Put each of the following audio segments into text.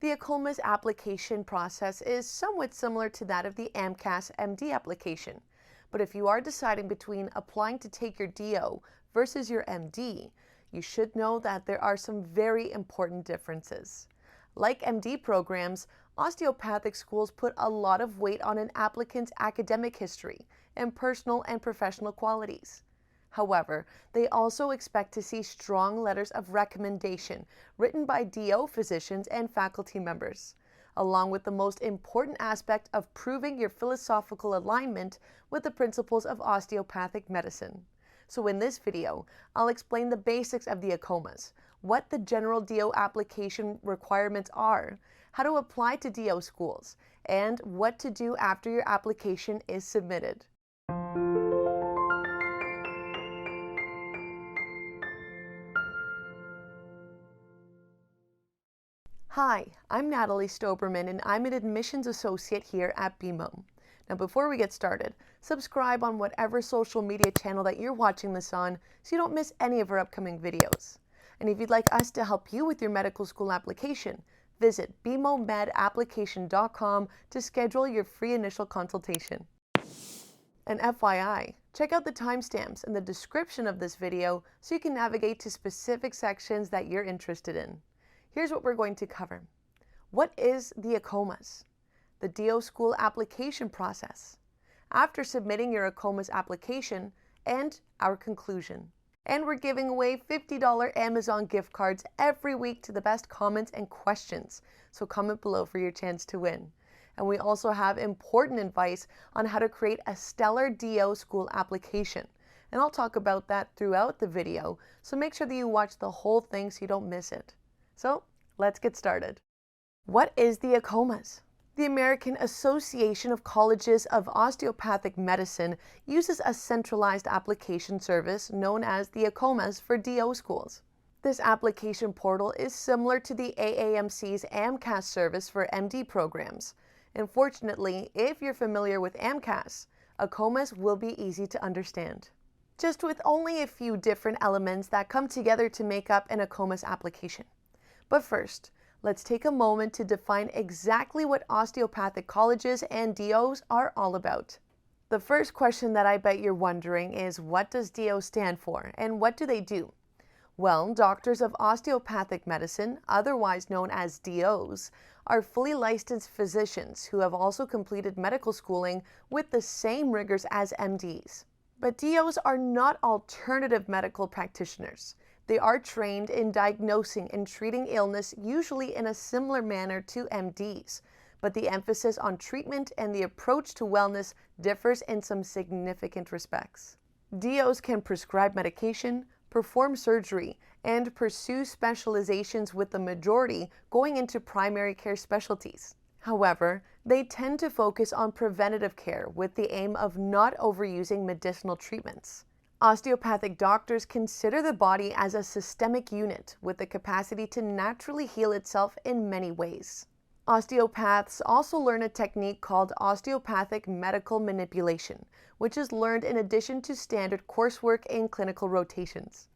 The AACOMAS application process is somewhat similar to that of the AMCAS MD application, but if you are deciding between applying to take your DO versus your MD, you should know that there are some very important differences. Like MD programs, osteopathic schools put a lot of weight on an applicant's academic history and personal and professional qualities. However, they also expect to see strong letters of recommendation written by DO physicians and faculty members, along with the most important aspect of proving your philosophical alignment with the principles of osteopathic medicine. So in this video, I'll explain the basics of the AACOMAS, what the general DO application requirements are, how to apply to DO schools, and what to do after your application is submitted. Hi, I'm Natalie Stoberman and I'm an admissions associate here at BeMo. Now before we get started, subscribe on whatever social media channel that you're watching this on so you don't miss any of our upcoming videos. And if you'd like us to help you with your medical school application, visit bemomedapplication.com to schedule your free initial consultation. And FYI, check out the timestamps in the description of this video so you can navigate to specific sections that you're interested in. Here's what we're going to cover. What is the AACOMAS? The DO school application process. After submitting your AACOMAS application, and our conclusion. And we're giving away $50 Amazon gift cards every week to the best comments and questions, so comment below for your chance to win. And we also have important advice on how to create a stellar DO school application. And I'll talk about that throughout the video, so make sure that you watch the whole thing so you don't miss it. So let's get started. What is the AACOMAS? The American Association of Colleges of Osteopathic Medicine uses a centralized application service known as the AACOMAS for DO schools. This application portal is similar to the AAMC's AMCAS service for MD programs. Unfortunately, if you're familiar with AMCAS, AACOMAS will be easy to understand. Just with only a few different elements that come together to make up an AACOMAS application. But first, let's take a moment to define exactly what osteopathic colleges and DOs are all about. The first question that I bet you're wondering is, what does DO stand for and what do they do? Well, doctors of osteopathic medicine, otherwise known as DOs, are fully licensed physicians who have also completed medical schooling with the same rigors as MDs. But DOs are not alternative medical practitioners. They are trained in diagnosing and treating illness usually in a similar manner to MDs, but the emphasis on treatment and the approach to wellness differs in some significant respects. DOs can prescribe medication, perform surgery, and pursue specializations, with the majority going into primary care specialties. However, they tend to focus on preventative care with the aim of not overusing medicinal treatments. Osteopathic doctors consider the body as a systemic unit with the capacity to naturally heal itself in many ways. Osteopaths also learn a technique called osteopathic medical manipulation, which is learned in addition to standard coursework in clinical rotations.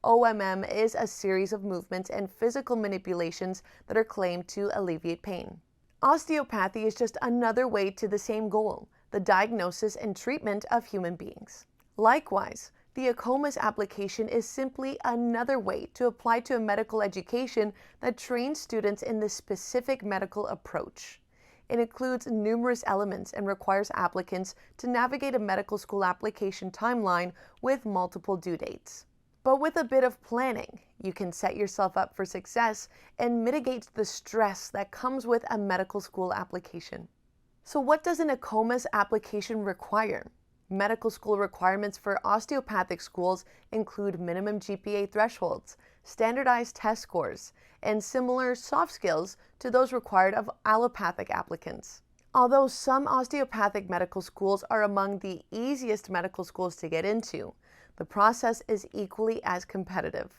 OMM is a series of movements and physical manipulations that are claimed to alleviate pain. Osteopathy is just another way to the same goal, the diagnosis and treatment of human beings. Likewise, the AACOMAS application is simply another way to apply to a medical education that trains students in this specific medical approach. It includes numerous elements and requires applicants to navigate a medical school application timeline with multiple due dates. But with a bit of planning, you can set yourself up for success and mitigate the stress that comes with a medical school application. So what does an AACOMAS application require? Medical school requirements for osteopathic schools include minimum GPA thresholds, standardized test scores, and similar soft skills to those required of allopathic applicants. Although some osteopathic medical schools are among the easiest medical schools to get into, the process is equally as competitive.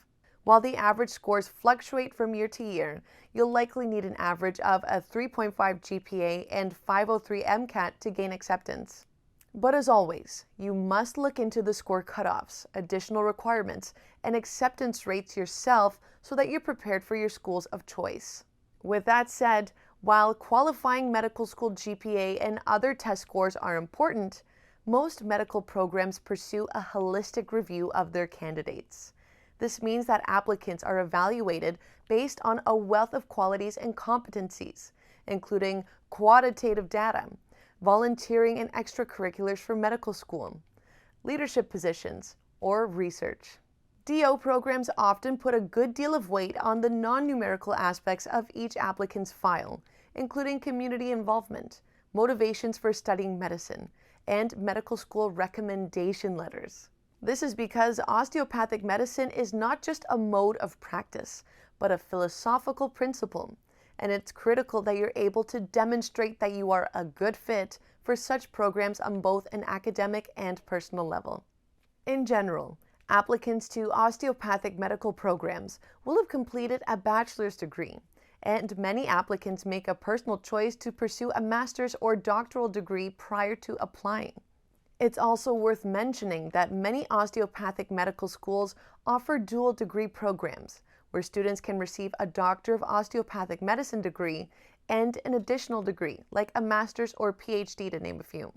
While the average scores fluctuate from year to year, you'll likely need an average of a 3.5 GPA and 503 MCAT to gain acceptance. But as always, you must look into the score cutoffs, additional requirements, and acceptance rates yourself so that you're prepared for your schools of choice. With that said, while qualifying medical school GPA and other test scores are important, most medical programs pursue a holistic review of their candidates. This means that applicants are evaluated based on a wealth of qualities and competencies, including quantitative data, volunteering and extracurriculars for medical school, leadership positions, or research. DO programs often put a good deal of weight on the non-numerical aspects of each applicant's file, including community involvement, motivations for studying medicine, and medical school recommendation letters. This is because osteopathic medicine is not just a mode of practice, but a philosophical principle, and it's critical that you're able to demonstrate that you are a good fit for such programs on both an academic and personal level. In general, applicants to osteopathic medical programs will have completed a bachelor's degree, and many applicants make a personal choice to pursue a master's or doctoral degree prior to applying. It's also worth mentioning that many osteopathic medical schools offer dual degree programs, where students can receive a Doctor of Osteopathic Medicine degree and an additional degree, like a master's or PhD to name a few.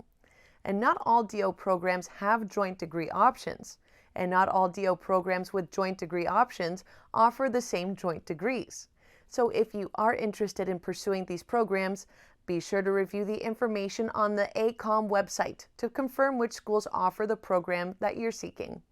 And not all DO programs have joint degree options, and not all DO programs with joint degree options offer the same joint degrees. So if you are interested in pursuing these programs, be sure to review the information on the AACOM website to confirm which schools offer the program that you're seeking.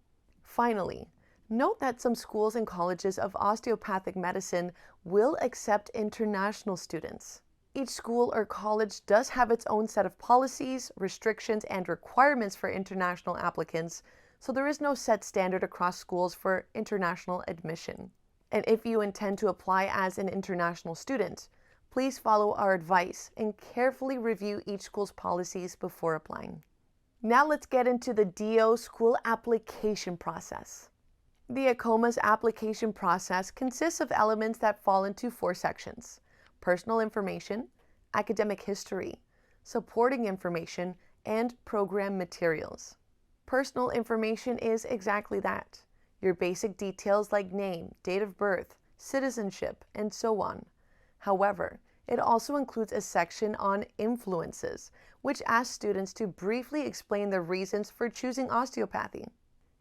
Finally, note that some schools and colleges of osteopathic medicine will accept international students. Each school or college does have its own set of policies, restrictions, and requirements for international applicants, so there is no set standard across schools for international admission. And if you intend to apply as an international student, please follow our advice and carefully review each school's policies before applying. Now let's get into the DO school application process. The AACOMAS application process consists of elements that fall into 4 sections: personal information, academic history, supporting information, and program materials. Personal information is exactly that: your basic details like name, date of birth, citizenship, and so on. However, it also includes a section on influences, which asks students to briefly explain the reasons for choosing osteopathy.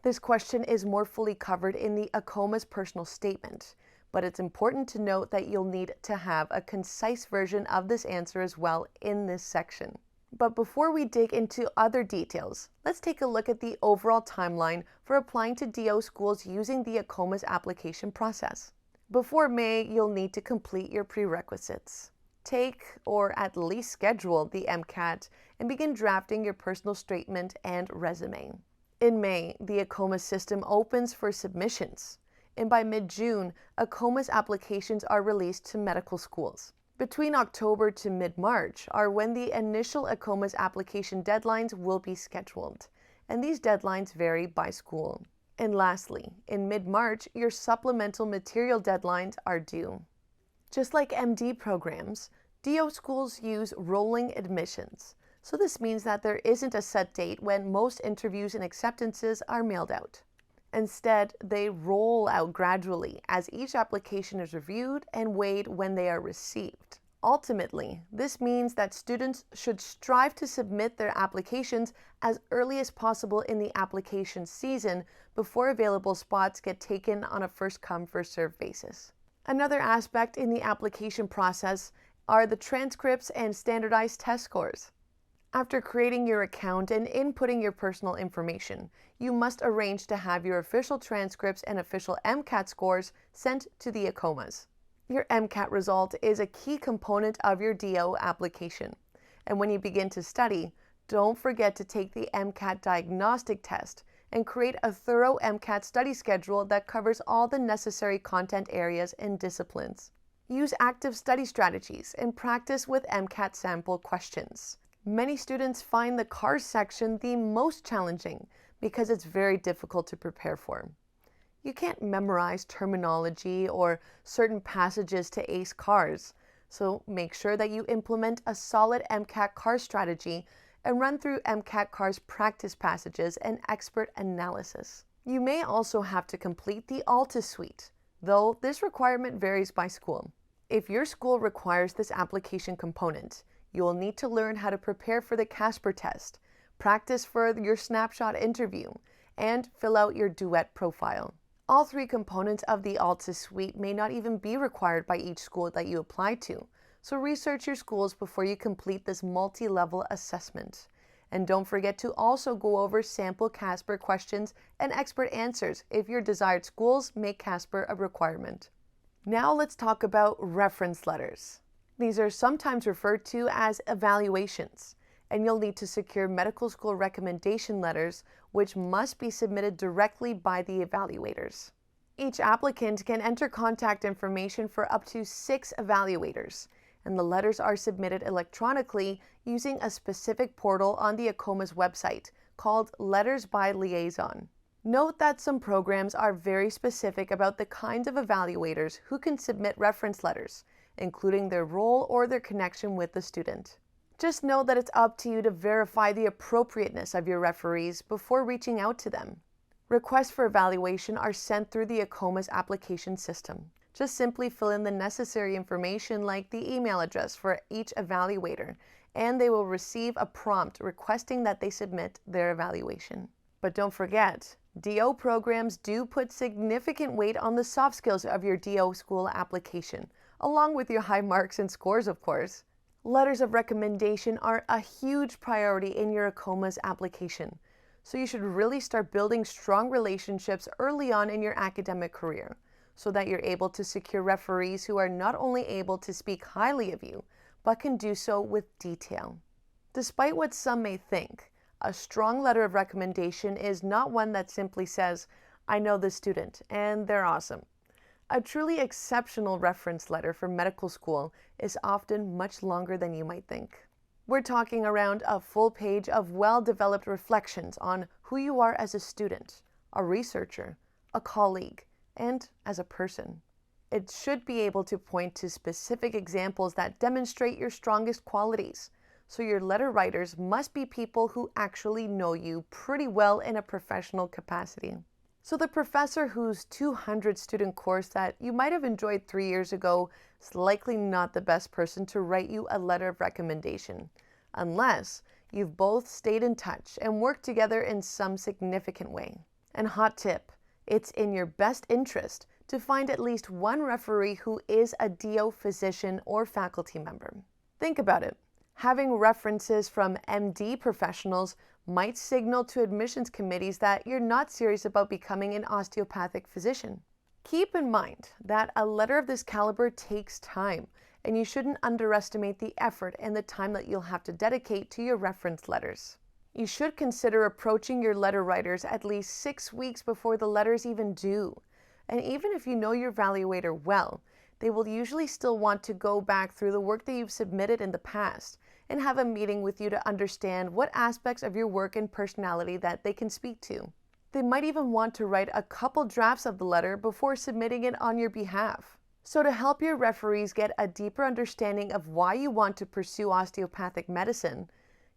This question is more fully covered in the AACOMAS personal statement, but it's important to note that you'll need to have a concise version of this answer as well in this section. But before we dig into other details, let's take a look at the overall timeline for applying to DO schools using the AACOMAS application process. Before May, you'll need to complete your prerequisites. Take, or at least schedule, the MCAT and begin drafting your personal statement and resume. In May, the AACOMAS system opens for submissions, and by mid-June, AACOMAS applications are released to medical schools. Between October to mid-March are when the initial AACOMAS application deadlines will be scheduled, and these deadlines vary by school. And lastly, in mid-March, your supplemental material deadlines are due. Just like MD programs, DO schools use rolling admissions, so this means that there isn't a set date when most interviews and acceptances are mailed out. Instead, they roll out gradually as each application is reviewed and weighed when they are received. Ultimately, this means that students should strive to submit their applications as early as possible in the application season before available spots get taken on a first-come, first-served basis. Another aspect in the application process are the transcripts and standardized test scores. After creating your account and inputting your personal information, you must arrange to have your official transcripts and official MCAT scores sent to the AACOMAS. Your MCAT result is a key component of your DO application, and when you begin to study, don't forget to take the MCAT diagnostic test and create a thorough MCAT study schedule that covers all the necessary content areas and disciplines. Use active study strategies and practice with MCAT sample questions. Many students find the CARS section the most challenging because it's very difficult to prepare for. You can't memorize terminology or certain passages to ace CARS, so make sure that you implement a solid MCAT CARS strategy and run through MCAT CARS practice passages and expert analysis. You may also have to complete the ALTA suite, though this requirement varies by school. If your school requires this application component, you will need to learn how to prepare for the Casper test, practice for your snapshot interview, and fill out your duet profile. All three components of the AACOMAS suite may not even be required by each school that you apply to, so research your schools before you complete this multi-level assessment. And don't forget to also go over sample Casper questions and expert answers if your desired schools make Casper a requirement. Now let's talk about reference letters. These are sometimes referred to as evaluations, and you'll need to secure medical school recommendation letters, which must be submitted directly by the evaluators. Each applicant can enter contact information for up to 6 evaluators, and the letters are submitted electronically using a specific portal on the AACOMAS website called Letters by Liaison. Note that some programs are very specific about the kinds of evaluators who can submit reference letters, including their role or their connection with the student. Just know that it's up to you to verify the appropriateness of your referees before reaching out to them. Requests for evaluation are sent through the AACOMAS application system. Just simply fill in the necessary information like the email address for each evaluator, and they will receive a prompt requesting that they submit their evaluation. But don't forget, DO programs do put significant weight on the soft skills of your DO school application, along with your high marks and scores, of course. Letters of recommendation are a huge priority in your AACOMAS application, so you should really start building strong relationships early on in your academic career, so that you're able to secure referees who are not only able to speak highly of you, but can do so with detail. Despite what some may think, a strong letter of recommendation is not one that simply says, "I know this student and they're awesome." A truly exceptional reference letter for medical school is often much longer than you might think. We're talking around a full page of well-developed reflections on who you are as a student, a researcher, a colleague, and as a person. It should be able to point to specific examples that demonstrate your strongest qualities, so your letter writers must be people who actually know you pretty well in a professional capacity. So the professor whose 200-student course that you might have enjoyed 3 years ago is likely not the best person to write you a letter of recommendation, unless you've both stayed in touch and worked together in some significant way. And hot tip, it's in your best interest to find at least one referee who is a DO physician or faculty member. Think about it. Having references from MD professionals might signal to admissions committees that you're not serious about becoming an osteopathic physician. Keep in mind that a letter of this caliber takes time, and you shouldn't underestimate the effort and the time that you'll have to dedicate to your reference letters. You should consider approaching your letter writers at least 6 weeks before the letters even due. And even if you know your evaluator well, they will usually still want to go back through the work that you've submitted in the past and have a meeting with you to understand what aspects of your work and personality that they can speak to. They might even want to write a couple drafts of the letter before submitting it on your behalf. So to help your referees get a deeper understanding of why you want to pursue osteopathic medicine,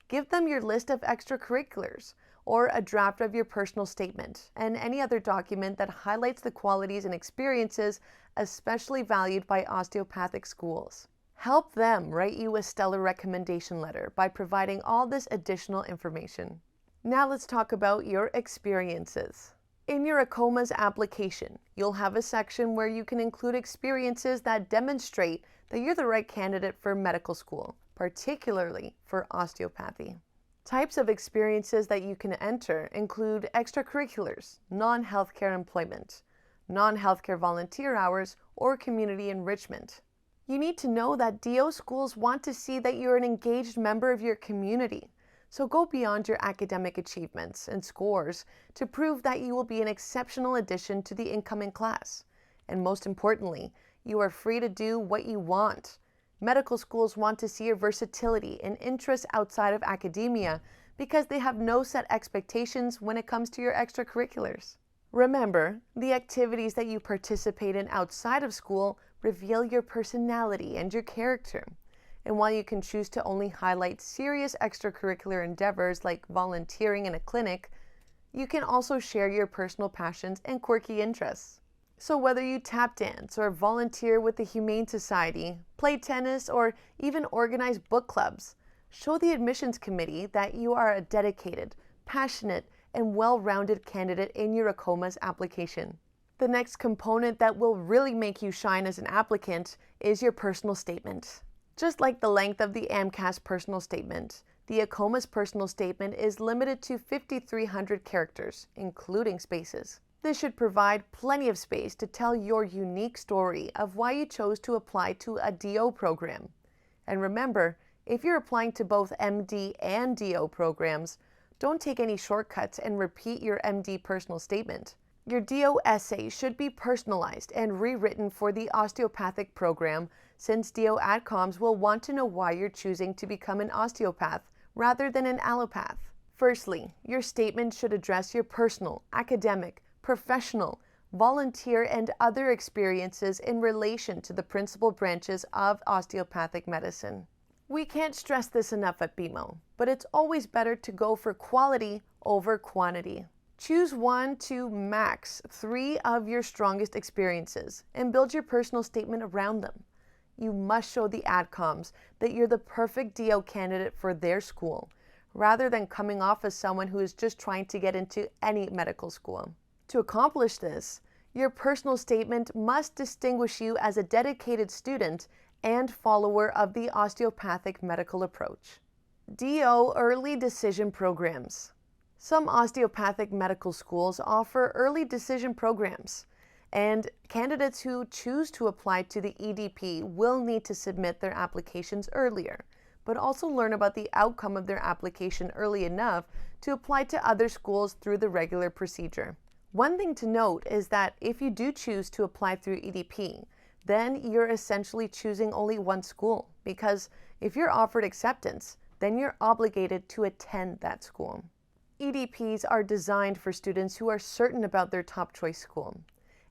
give them your list of extracurriculars or a draft of your personal statement and any other document that highlights the qualities and experiences especially valued by osteopathic schools. Help them write you a stellar recommendation letter by providing all this additional information. Now let's talk about your experiences. In your AACOMAS application, you'll have a section where you can include experiences that demonstrate that you're the right candidate for medical school, particularly for osteopathy. Types of experiences that you can enter include extracurriculars, non-healthcare employment, non-healthcare volunteer hours, or community enrichment. You need to know that DO schools want to see that you're an engaged member of your community, so go beyond your academic achievements and scores to prove that you will be an exceptional addition to the incoming class. And most importantly, you are free to do what you want. Medical schools want to see your versatility and interests outside of academia because they have no set expectations when it comes to your extracurriculars. Remember, the activities that you participate in outside of school reveal your personality and your character. And while you can choose to only highlight serious extracurricular endeavors like volunteering in a clinic, you can also share your personal passions and quirky interests. So whether you tap dance or volunteer with the Humane Society, play tennis, or even organize book clubs, show the admissions committee that you are a dedicated, passionate, and well-rounded candidate in your AACOMAS application. The next component that will really make you shine as an applicant is your personal statement. Just like the length of the AMCAS personal statement, the AACOMAS personal statement is limited to 5,300 characters, including spaces. This should provide plenty of space to tell your unique story of why you chose to apply to a DO program. And remember, if you're applying to both MD and DO programs, don't take any shortcuts and repeat your MD personal statement. Your DO essay should be personalized and rewritten for the osteopathic program, since DO AACOMs will want to know why you're choosing to become an osteopath rather than an allopath. Firstly, your statement should address your personal, academic, professional, volunteer, and other experiences in relation to the principal branches of osteopathic medicine. We can't stress this enough at BeMo, but it's always better to go for quality over quantity. Choose 1 to max 3 of your strongest experiences and build your personal statement around them. You must show the AACOMs that you're the perfect DO candidate for their school, rather than coming off as someone who is just trying to get into any medical school. To accomplish this, your personal statement must distinguish you as a dedicated student and follower of the osteopathic medical approach. DO Early Decision Programs. Some osteopathic medical schools offer early decision programs, and candidates who choose to apply to the EDP will need to submit their applications earlier, but also learn about the outcome of their application early enough to apply to other schools through the regular procedure. One thing to note is that if you do choose to apply through EDP, then you're essentially choosing only one school, because if you're offered acceptance, then you're obligated to attend that school. EDPs are designed for students who are certain about their top choice school.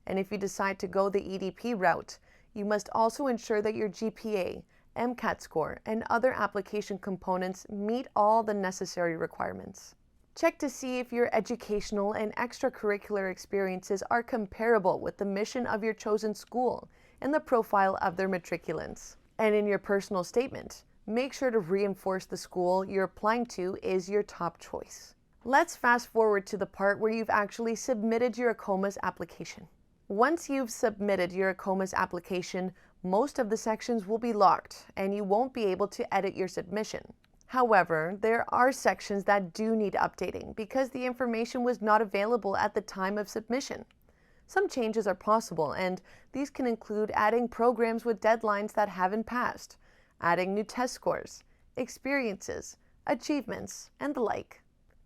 And if you decide to go the EDP route, you must also ensure that your GPA, MCAT score, and other application components meet all the necessary requirements. Check to see if your educational and extracurricular experiences are comparable with the mission of your chosen school and the profile of their matriculants. And in your personal statement, make sure to reinforce the school you're applying to is your top choice. Let's fast forward to the part where you've actually submitted your AACOMAS application. Once you've submitted your AACOMAS application, most of the sections will be locked and you won't be able to edit your submission. However, there are sections that do need updating because the information was not available at the time of submission. Some changes are possible, and these can include adding programs with deadlines that haven't passed, adding new test scores, experiences, achievements, and the like.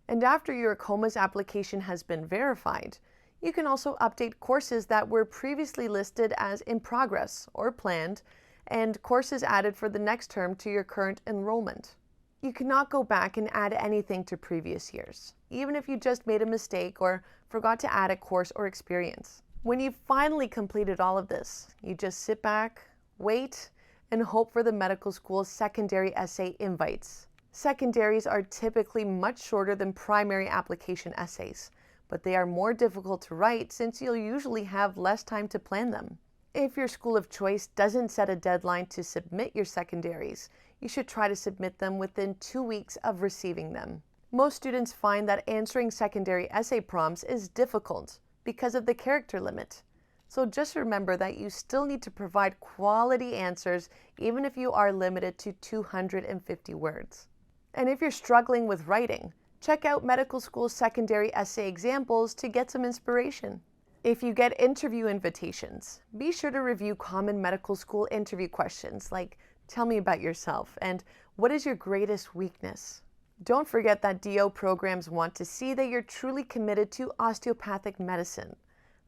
And after your AACOMAS application has been verified, you can also update courses that were previously listed as in progress or planned, and courses added for the next term to your current enrollment. You cannot go back and add anything to previous years, even if you just made a mistake or forgot to add a course or experience. When you've finally completed all of this, you just sit back, wait, and hope for the medical school's secondary essay invites. Secondaries are typically much shorter than primary application essays, but they are more difficult to write since you'll usually have less time to plan them. If your school of choice doesn't set a deadline to submit your secondaries, you should try to submit them within 2 weeks of receiving them. Most students find that answering secondary essay prompts is difficult because of the character limit. So just remember that you still need to provide quality answers even if you are limited to 250 words. And if you're struggling with writing, check out medical school secondary essay examples to get some inspiration. If you get interview invitations, be sure to review common medical school interview questions like, tell me about yourself, and what is your greatest weakness? Don't forget that DO programs want to see that you're truly committed to osteopathic medicine.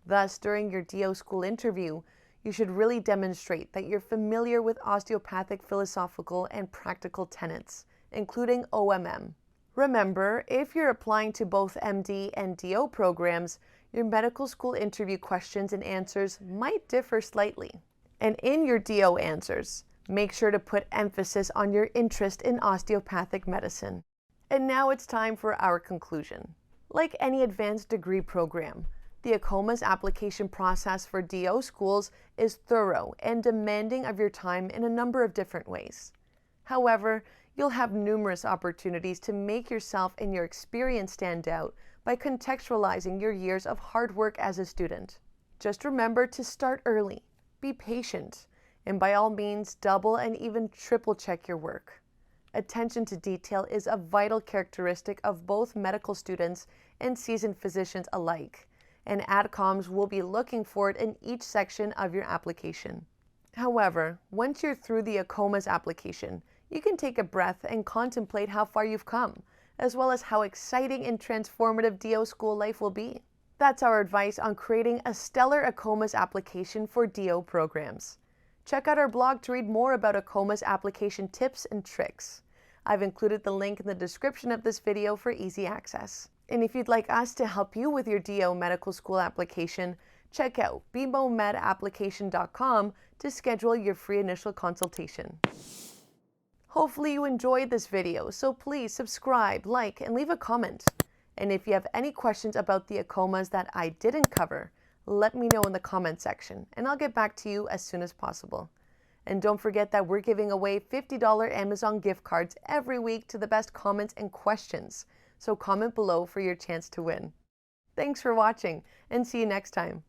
Thus, during your DO school interview, you should really demonstrate that you're familiar with osteopathic philosophical and practical tenets, including OMM. Remember, if you're applying to both MD and DO programs, your medical school interview questions and answers might differ slightly. And in your DO answers, make sure to put emphasis on your interest in osteopathic medicine. And now it's time for our conclusion. Like any advanced degree program, The AACOMAS application process for DO schools is thorough and demanding of your time in a number of different ways. However, you'll have numerous opportunities to make yourself and your experience stand out by contextualizing your years of hard work as a student. Just remember to start early, be patient, and by all means double and even triple check your work. Attention to detail is a vital characteristic of both medical students and seasoned physicians alike, and AACOMs will be looking for it in each section of your application. However, once you're through the AACOMAS application, you can take a breath and contemplate how far you've come, as well as how exciting and transformative DO school life will be. That's our advice on creating a stellar AACOMAS application for DO programs. Check out our blog to read more about AACOMAS application tips and tricks. I've included the link in the description of this video for easy access. And if you'd like us to help you with your DO medical school application, check out BeMoMedApplication.com to schedule your free initial consultation. Hopefully you enjoyed this video, so please subscribe, like, and leave a comment. And if you have any questions about the AACOMAS that I didn't cover, let me know in the comment section, and I'll get back to you as soon as possible. And don't forget that we're giving away $50 Amazon gift cards every week to the best comments and questions. So comment below for your chance to win. Thanks for watching, and see you next time.